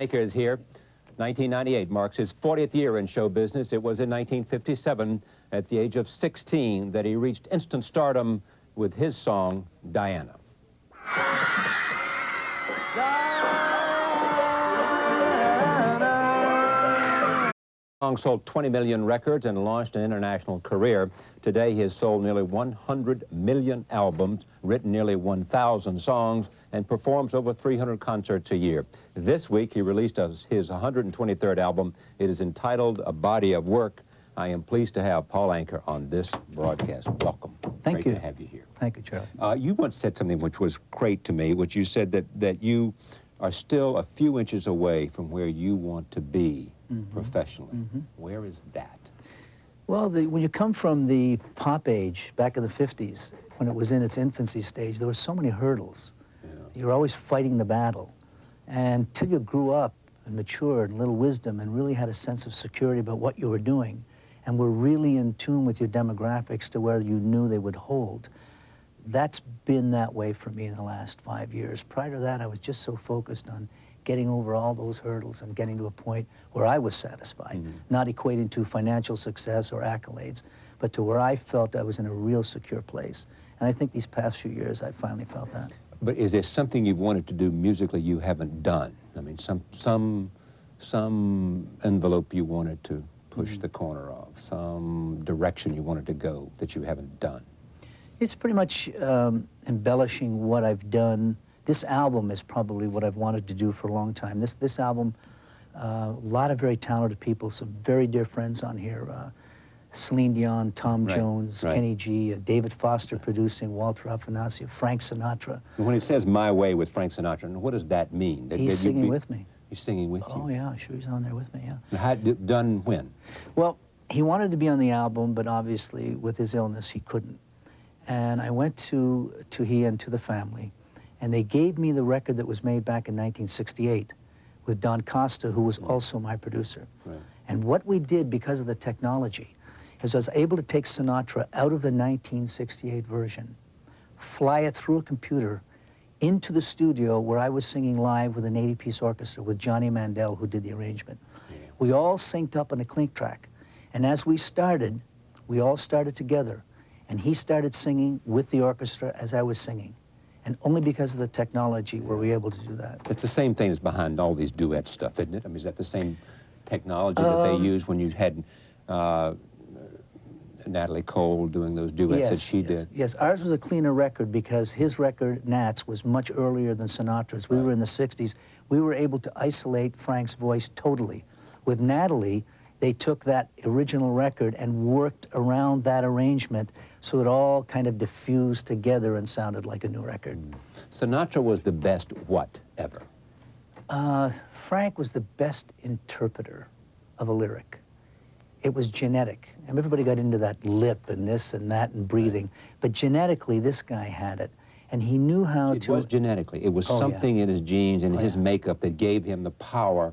Anka is here. 1998 marks his 40th year in show business. It was in 1957, at the age of 16, that he reached instant stardom with his song, Diana. The song sold 20 million records and launched an international career. Today, he has sold nearly 100 million albums, written nearly 1,000 songs, and performs over 300 concerts a year. This week, he released his 123rd album. It is entitled A Body of Work. I am pleased to have Paul Anka on this broadcast. Welcome. Thank you. Great to have you here. Thank you, Charlie. You once said something which was great to me, which you said that you are still a few inches away from where you want to be professionally. Where is that? Well, when you come from the pop age back in the 50s, when it was in its infancy stage, there were so many hurdles. You were always fighting the battle. And until you grew up and matured, and a little wisdom, and really had a sense of security about what you were doing, and were really in tune with your demographics to where you knew they would hold, that's been that way for me in the last 5 years. Prior to that, I was just so focused on getting over all those hurdles and getting to a point where I was satisfied, not equating to financial success or accolades, but to where I felt I was in a real secure place. And I think these past few years, I finally felt that. But is there something you've wanted to do musically you haven't done? I mean, some envelope you wanted to push the corner of, some direction you wanted to go that you haven't done? It's pretty much embellishing what I've done. This album is probably what I've wanted to do for a long time. This album, a lot of very talented people, some very dear friends on here. Celine Dion, Tom Jones, Kenny G, David Foster producing, Walter Afanasieff, Frank Sinatra. And when it says My Way with Frank Sinatra, what does that mean? He's singing with me. He's singing with you? Oh, yeah, sure, he's on there with me, yeah. And done when? Well, he wanted to be on the album, but obviously with his illness, he couldn't. And I went to he and to the family, and they gave me the record that was made back in 1968 with Don Costa, who was also my producer. And what we did because of the technology is I was able to take Sinatra out of the 1968 version, fly it through a computer into the studio where I was singing live with an 80-piece orchestra with Johnny Mandel, who did the arrangement. We all synced up on a clink track. And as we started, we all started together. And he started singing with the orchestra as I was singing. And only because of the technology were we able to do that. It's the same thing as behind all these duet stuff, isn't it? I mean, is that the same technology that they used when you had Natalie Cole doing those duets that she did? Yes, ours was a cleaner record because his record, Nats, was much earlier than Sinatra's. We were in the 60s. We were able to isolate Frank's voice totally. With Natalie, they took that original record and worked around that arrangement so it all kind of diffused together and sounded like a new record. Sinatra was the best what ever? Frank was the best interpreter of a lyric. It was genetic. And everybody got into that lip and this and that and breathing. But genetically, this guy had it. And he knew how to... It was genetically. It was something in his genes and his makeup that gave him the power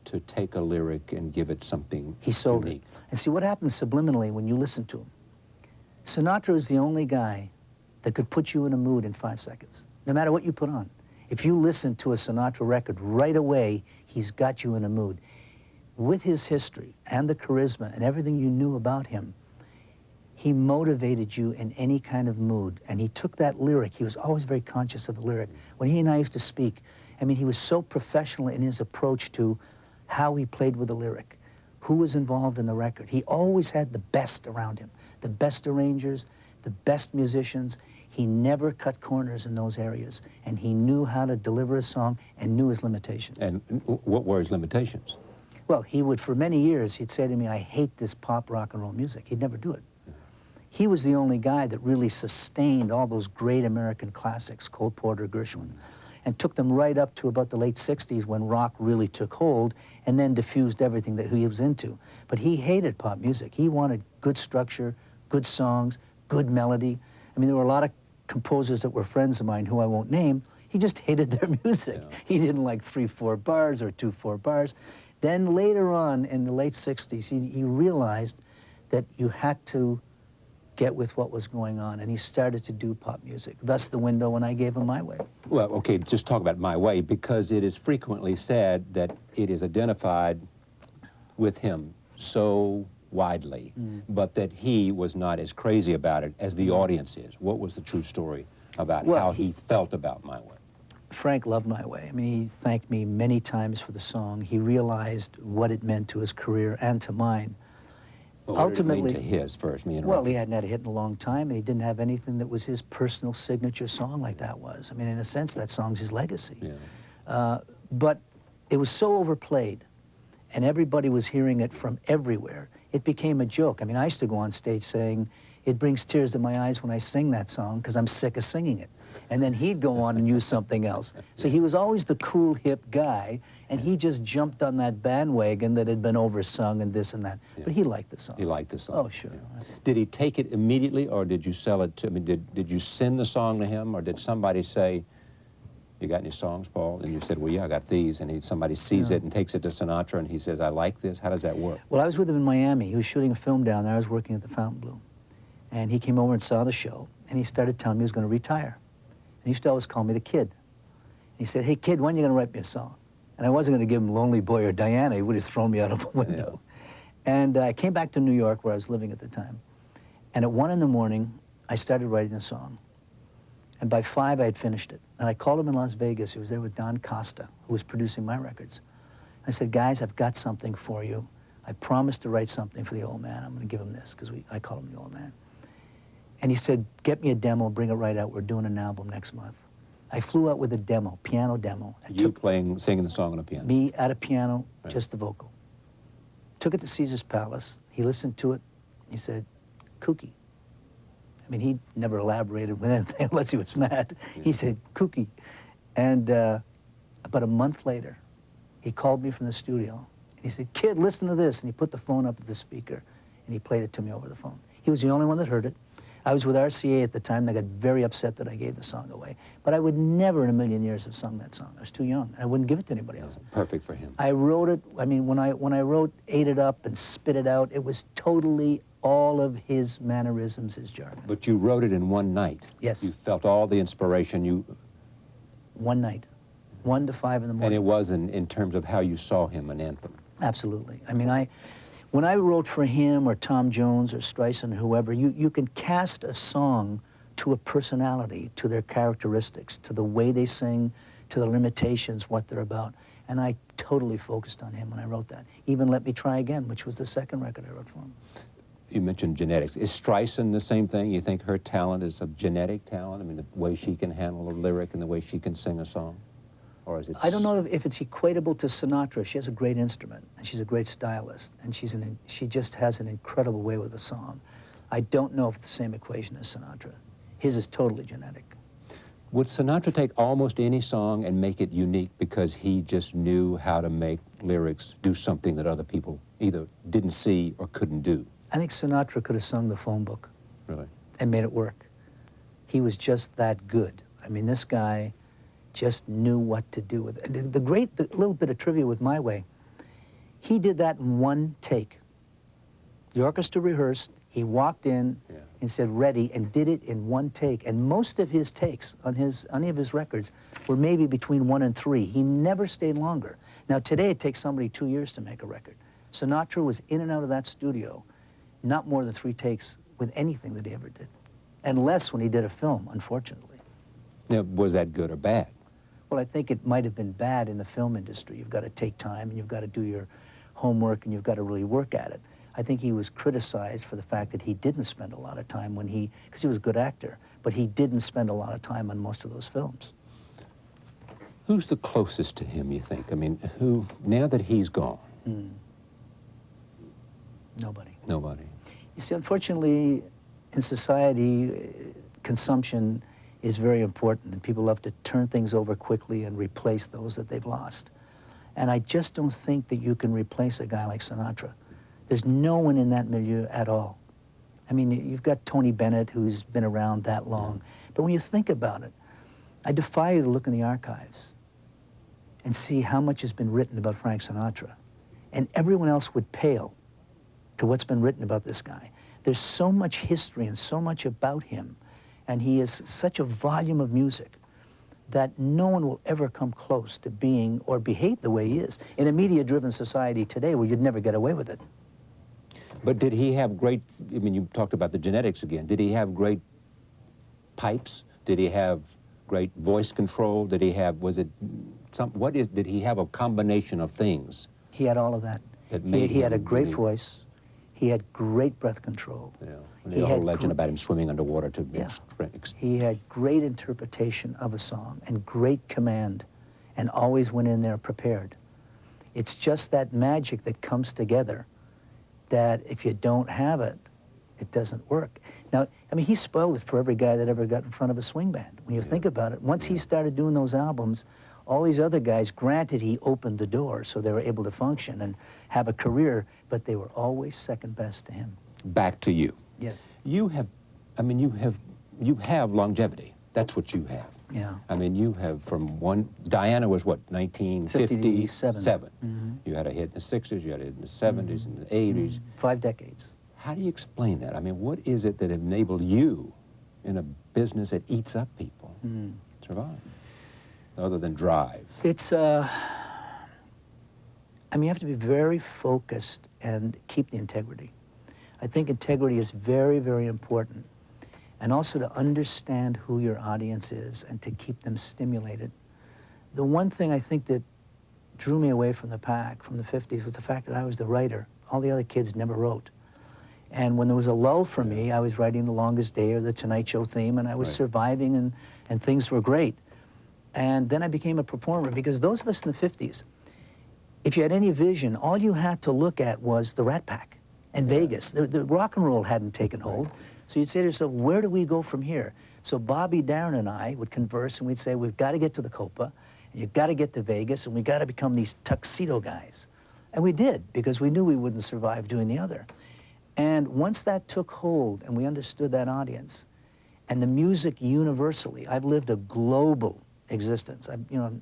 to take a lyric and give it something He sold unique. it. And see, what happens subliminally when you listen to him? Sinatra is the only guy that could put you in a mood in 5 seconds, no matter what you put on. If you listen to a Sinatra record, right away, he's got you in a mood. With his history and the charisma and everything you knew about him, he motivated you in any kind of mood. And he took that lyric. He was always very conscious of the lyric. When he and I used to speak, I mean, he was so professional in his approach to how he played with the lyric, who was involved in the record. He always had the best around him, the best arrangers, the best musicians. He never cut corners in those areas. And he knew how to deliver a song and knew his limitations. And what were his limitations? Well, he would, for many years, he'd say to me, I hate this pop rock and roll music. He'd never do it. He was the only guy that really sustained all those great American classics, Cole Porter, Gershwin, and took them right up to about the late 60s when rock really took hold and then diffused everything that he was into. But he hated pop music. He wanted good structure, good songs, good melody. I mean, there were a lot of composers that were friends of mine who I won't name. He just hated their music. He didn't like 3/4 bars or 2/4 bars. Then later on in the late 60s, he realized that you had to get with what was going on, and he started to do pop music. Thus the window when I gave him My Way. Well, okay, just talk about My Way, because it is frequently said that it is identified with him so widely, but that he was not as crazy about it as the audience is. What was the true story about how he felt about My Way? Frank loved My Way. I mean, he thanked me many times for the song. He realized what it meant to his career and to mine. Well, ultimately, what did it mean to his first? Well, he hadn't had a hit in a long time, and he didn't have anything that was his personal signature song like that was. I mean, in a sense, that song's his legacy. Yeah. But it was so overplayed, and everybody was hearing it from everywhere, it became a joke. I mean, I used to go on stage saying, it brings tears to my eyes when I sing that song because I'm sick of singing it. And then he'd go on and use something else. So he was always the cool, hip guy, and he just jumped on that bandwagon that had been oversung and this and that. Yeah. But he liked the song. He liked the song. Oh, sure. Yeah. Did he take it immediately, or did you sell it to, I mean, did you send the song to him, or did somebody say, you got any songs, Paul? And you said, well, yeah, I got these. And somebody sees it and takes it to Sinatra, and he says, I like this. How does that work? Well, I was with him in Miami. He was shooting a film down there. I was working at the Fontainebleau. And he came over and saw the show, and he started telling me he was going to retire. And he used to always call me the kid. He said, hey, kid, when are you going to write me a song? And I wasn't going to give him Lonely Boy or Diana. He would have thrown me out of a window. Yeah. And I came back to New York, where I was living at the time. And at 1 in the morning, I started writing a song. And by 5, I had finished it. And I called him in Las Vegas. He was there with Don Costa, who was producing my records. I said, guys, I've got something for you. I promised to write something for the old man. I'm going to give him this, because I call him the old man. And he said, get me a demo, bring it right out. We're doing an album next month. I flew out with a demo, piano demo. You singing the song on a piano? Me at a piano, right. Just the vocal. Took it to Caesar's Palace. He listened to it. He said, kooky. I mean, he never elaborated with anything unless he was mad. Yeah. He said, kooky. And about a month later, he called me from the studio. And he said, kid, listen to this. And he put the phone up at the speaker, and he played it to me over the phone. He was the only one that heard it. I was with RCA at the time. They got very upset that I gave the song away. But I would never in a million years have sung that song. I was too young. I wouldn't give it to anybody else. Perfect for him. I wrote it, I mean, when I wrote Ate It Up and Spit It Out, it was totally all of his mannerisms, his jargon. But you wrote it in one night. Yes. You felt all the inspiration. One night, 1 to 5 in the morning. And it was in terms of how you saw him an anthem. Absolutely. I mean, when I wrote for him or Tom Jones or Streisand or whoever, you can cast a song to a personality, to their characteristics, to the way they sing, to the limitations, what they're about. And I totally focused on him when I wrote that. Even Let Me Try Again, which was the second record I wrote for him. You mentioned genetics. Is Streisand the same thing? You think her talent is a genetic talent? I mean, the way she can handle a lyric and the way she can sing a song? Or is it... I don't know if it's equatable to Sinatra. She has a great instrument, and she's a great stylist, and she just has an incredible way with a song. I don't know if it's the same equation as Sinatra. His is totally genetic. Would Sinatra take almost any song and make it unique because he just knew how to make lyrics do something that other people either didn't see or couldn't do? I think Sinatra could have sung The Phone Book. Really? And made it work. He was just that good. I mean, this guy just knew what to do with it. The little bit of trivia with My Way, he did that in one take. The orchestra rehearsed, he walked in and said, ready, and did it in one take. And most of his takes on any of his records were maybe between 1 and 3. He never stayed longer. Now, today it takes somebody 2 years to make a record. Sinatra was in and out of that studio, not more than 3 takes with anything that he ever did. And less when he did a film, unfortunately. Now, was that good or bad? Well, I think it might have been bad in the film industry. You've got to take time, and you've got to do your homework, and you've got to really work at it. I think he was criticized for the fact that he didn't spend a lot of time because he was a good actor, but he didn't spend a lot of time on most of those films. Who's the closest to him, you think? I mean, now that he's gone? Nobody. Nobody. You see, unfortunately, in society, consumption is very important, and people love to turn things over quickly and replace those that they've lost. And I just don't think that you can replace a guy like Sinatra. There's no one in that milieu at all. I mean, you've got Tony Bennett, who's been around that long. But when you think about it, I defy you to look in the archives and see how much has been written about Frank Sinatra. And everyone else would pale to what's been written about this guy. There's so much history and so much about him, and he is such a volume of music that no one will ever come close to being or behave the way he is in a media-driven society today where you'd never get away with it. But did he have great, I mean, you talked about the genetics again. Did he have great pipes? Did he have great voice control? Did he have, was it some, did he have a combination of things? He had all of that. He had a great voice. He had great breath control. Yeah. The whole legend about him swimming underwater to He had great interpretation of a song and great command and always went in there prepared. It's just that magic that comes together that if you don't have it, it doesn't work. Now, I mean, he spoiled it for every guy that ever got in front of a swing band. When you think about it, once he started doing those albums, all these other guys, granted he opened the door so they were able to function and have a career, but they were always second best to him. Back to you. Yes. You have, I mean, you have longevity. That's what you have. Yeah. I mean, you have from one, Diana was what, 1957? Mm-hmm. You had a hit in the 60s, you had a hit in the 70s, in the 80s. 5 decades. How do you explain that? I mean, what is it that enabled you in a business that eats up people to survive, other than drive? It's, I mean, you have to be very focused and keep the integrity. I think integrity is very, very important. And also to understand who your audience is and to keep them stimulated. The one thing I think that drew me away from the pack from the 50s was the fact that I was the writer. All the other kids never wrote. And when there was a lull for me, I was writing The Longest Day or The Tonight Show theme, and I was surviving, and things were great. And then I became a performer, because those of us in the 50s, if you had any vision, all you had to look at was the Rat Pack and Vegas. The rock and roll hadn't taken hold. So you'd say to yourself, where do we go from here? So Bobby, Darren, and I would converse, and we'd say, we've got to get to the Copa, and you've got to get to Vegas, and we've got to become these tuxedo guys. And we did, because we knew we wouldn't survive doing the other. And once that took hold, and we understood that audience, and the music universally, I've lived a global existence. You know,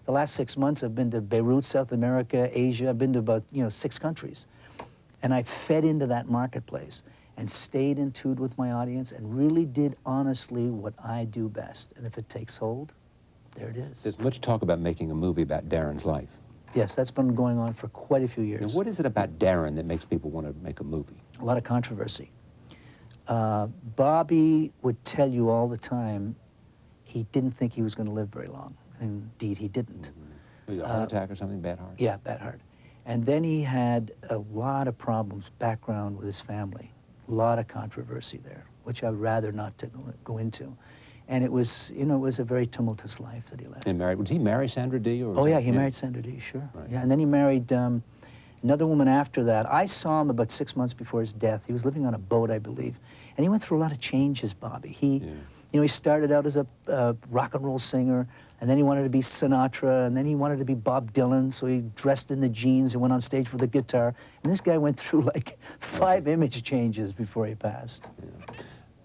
the last 6 months, I've been to Beirut, South America, Asia. I've been to about, 6 countries. And I fed into that marketplace and stayed in tune with my audience and really did honestly what I do best. And if it takes hold, there it is. There's much talk about making a movie about Darren's life. Yes, that's been going on for quite a few years. Now, what is it about Darren that makes people want to make a movie? A lot of controversy. Bobby would tell you all the time he didn't think he was going to live very long. Indeed, he didn't. Was it a heart attack or something, bad heart? Yeah, bad heart. And then he had a lot of problems, background with his family. A lot of controversy there, which I'd rather not to go into. And it was, it was a very tumultuous life that he led. And married, was he marry Sandra Dee? Or yeah, he married Sandra Dee, sure. Right. Yeah, and then he married another woman after that. I saw him about 6 months before his death. He was living on a boat, I believe. And he went through a lot of changes, Bobby. He, he started out as a rock and roll singer, and then he wanted to be Sinatra, and then he wanted to be Bob Dylan, so he dressed in the jeans and went on stage with a guitar. And this guy went through like 5 image changes before he passed. Yeah.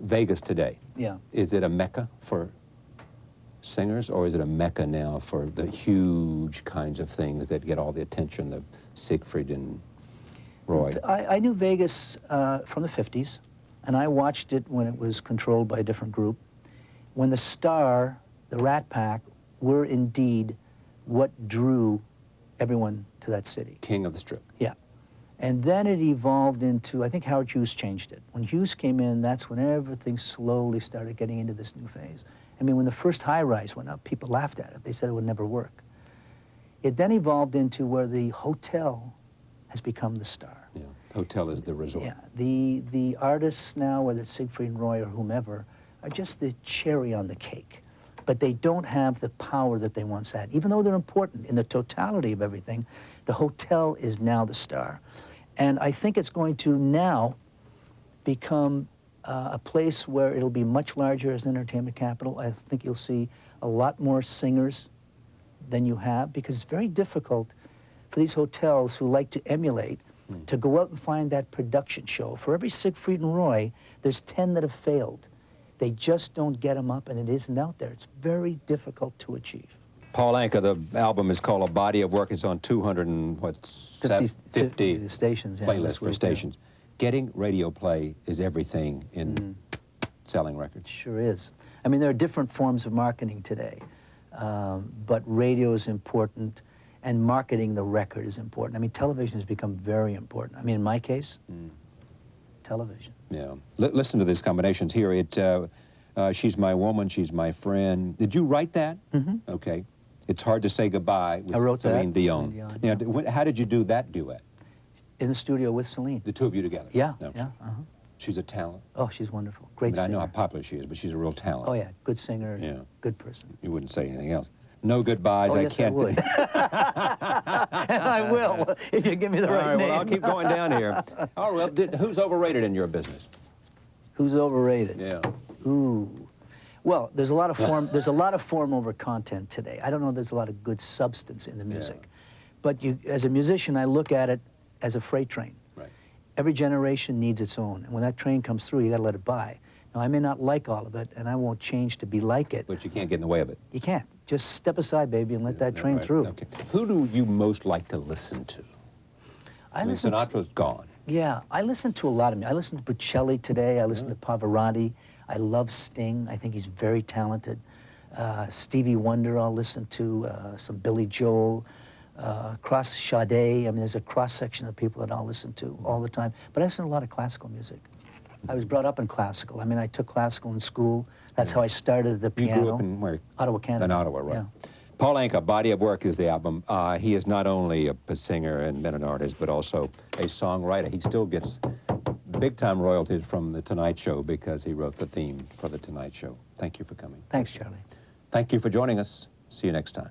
Vegas today. Yeah. Is it a mecca for singers, or is it a mecca now for the huge kinds of things that get all the attention, the Siegfried and Roy? I knew Vegas from the 50s, and I watched it when it was controlled by a different group. When the Star, the Rat Pack, were indeed what drew everyone to that city. King of the Strip. Yeah. And then it evolved into, I think Howard Hughes changed it. When Hughes came in, that's when everything slowly started getting into this new phase. I mean, when the first high-rise went up, people laughed at it. They said it would never work. It then evolved into where the hotel has become the star. Yeah, hotel is the resort. Yeah, the artists now, whether it's Siegfried and Roy or whomever, are just the cherry on the cake. But they don't have the power that they once had. Even though they're important in the totality of everything, the hotel is now the star. And I think it's going to now become a place where it'll be much larger as an entertainment capital. I think you'll see a lot more singers than you have, because it's very difficult for these hotels who like to emulate to go out and find that production show. For every Siegfried and Roy, there's 10 that have failed. They just don't get them up, and it isn't out there. It's very difficult to achieve. Paul Anka, the album is called A Body of Work. It's on 250 stations, yeah, playlists for stations. getting radio play is everything in selling records. Sure is. I mean, there are different forms of marketing today, but radio is important, and marketing the record is important. I mean, television has become very important. I mean, in my case, television. Yeah. Listen to these combinations here. She's my woman, she's my friend. Did you write that? Okay. It's Hard to Say Goodbye with I wrote Celine that. Dion. Celine Now, Dion, how did you do that duet? in the studio with Celine. The two of you together? Yeah, Okay. yeah. She's a talent. Oh, she's wonderful. I Great mean, I singer. know how popular she is, but she's a real talent. Oh, yeah. Good singer. Yeah. Good person. You wouldn't say anything else. No goodbyes. Oh, I yes, can't. I would. And I will, if you give me the All right right, name. well, I'll keep going down here. Oh, well, who's overrated in your business? Who's overrated? Yeah. Ooh. Well, there's a lot of form. There's a lot of form over content today. I don't know. There's a lot of good substance in the music, but as a musician, I look at it as a freight train. Right. Every generation needs its own, and when that train comes through, you got to let it by. Now, I may not like all of it, and I won't change to be like it. But you can't get in the way of it. You can't. Just step aside, baby, and let that train Right. through. Okay. Who do you most like to listen to? I mean, Sinatra's gone. Yeah, I listen to a lot of music. I listen to Bocelli today. I listen to Pavarotti. I love Sting. I think he's very talented. Stevie Wonder I'll listen to. Some Billy Joel. Cross Sade. I mean, there's a cross-section of people that I'll listen to all the time. But I listen to a lot of classical music. I was brought up in classical. I mean, I took classical in school. That's how I started the piano. You grew up in where? Ottawa, Canada. In Ottawa, right. Yeah. Paul Anka, Body of Work is the album. He is not only a singer and been an artist, but also a songwriter. He still gets big-time royalties from The Tonight Show because he wrote the theme for The Tonight Show. Thank you for coming. Thanks, Charlie. Thank you for joining us. See you next time.